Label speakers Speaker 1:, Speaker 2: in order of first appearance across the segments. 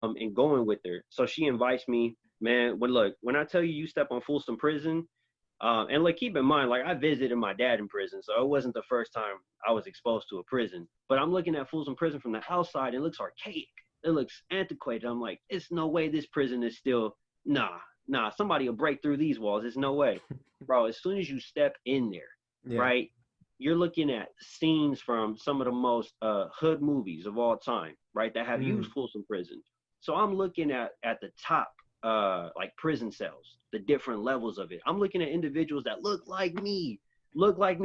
Speaker 1: and going with her. So she invites me, man. When I tell you, you step on Folsom Prison, and like keep in mind, like I visited my dad in prison, so it wasn't the first time I was exposed to a prison. But I'm looking at Folsom Prison from the outside, it looks archaic, it looks antiquated. I'm like, it's no way this prison is still nah. Somebody will break through these walls. There's no way, bro. As soon as you step in there,
Speaker 2: Yeah.
Speaker 1: right, you're looking at scenes from some of the most hood movies of all time, right, that have used
Speaker 2: Mm.
Speaker 1: Folsom Prison. So I'm looking at the top like prison cells, the different levels of it. I'm looking at individuals that look like me,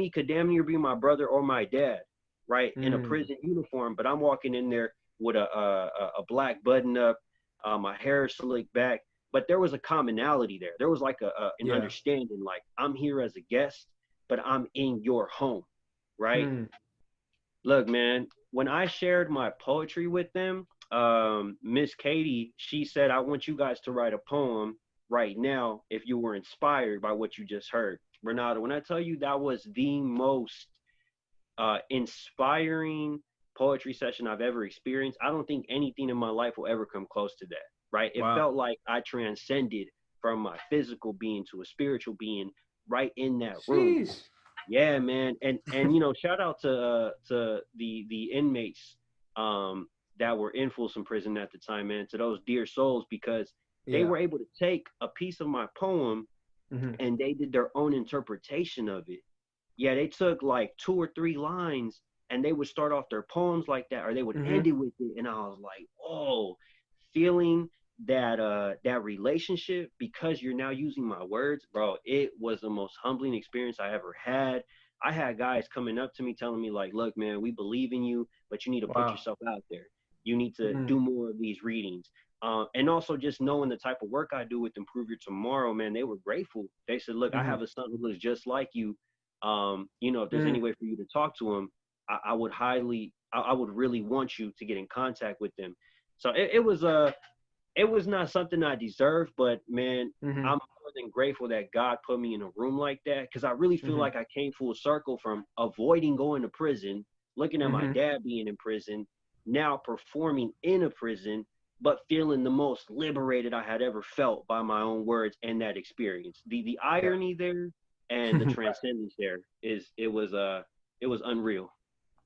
Speaker 1: could damn near be my brother or my dad, right, in a
Speaker 2: Mm.
Speaker 1: prison uniform. But I'm walking in there with a black button up, my hair slicked back. But there was a commonality there. There was like an
Speaker 2: Yeah.
Speaker 1: understanding, like I'm here as a guest, but I'm in your home, right?
Speaker 2: Mm.
Speaker 1: Look, man, when I shared my poetry with them, Miss Katie, she said, I want you guys to write a poem right now if you were inspired by what you just heard. Ronaldo, when I tell you that was the most inspiring poetry session I've ever experienced, I don't think anything in my life will ever come close to that, right? It
Speaker 2: Wow.
Speaker 1: felt like I transcended from my physical being to a spiritual being right in that room.
Speaker 2: Jeez.
Speaker 1: Yeah, man, and shout out to the inmates that were in Folsom Prison at the time, man, to those dear souls because they
Speaker 2: Yeah.
Speaker 1: were able to take a piece of my poem
Speaker 2: Hmm.
Speaker 1: and they did their own interpretation of it. Yeah, they took like two or three lines and they would start off their poems like that, or they would
Speaker 2: Hmm.
Speaker 1: end it with it, and I was like, oh, feeling that relationship because you're now using my words, bro. It was the most humbling experience I ever had. I had guys coming up to me telling me like, look, man, we believe in you, but you need to put
Speaker 2: Wow.
Speaker 1: yourself out there. You need to
Speaker 2: Mm.
Speaker 1: do more of these readings. And also just knowing the type of work I do with Improve Your Tomorrow, man, they were grateful. They said, look, I
Speaker 2: Hmm.
Speaker 1: have a son who looks just like you. If there's any
Speaker 2: Mm.
Speaker 1: way for you to talk to him, I would really want you to get in contact with them. So it was not something I deserved, but man,
Speaker 2: Hmm.
Speaker 1: I'm more than grateful that God put me in a room like that because I really feel
Speaker 2: Hmm.
Speaker 1: like I came full circle from avoiding going to prison, looking at my
Speaker 2: Hmm.
Speaker 1: dad being in prison, now performing in a prison, but feeling the most liberated I had ever felt by my own words and that experience. The
Speaker 2: Yeah.
Speaker 1: irony there and the transcendence there it was unreal.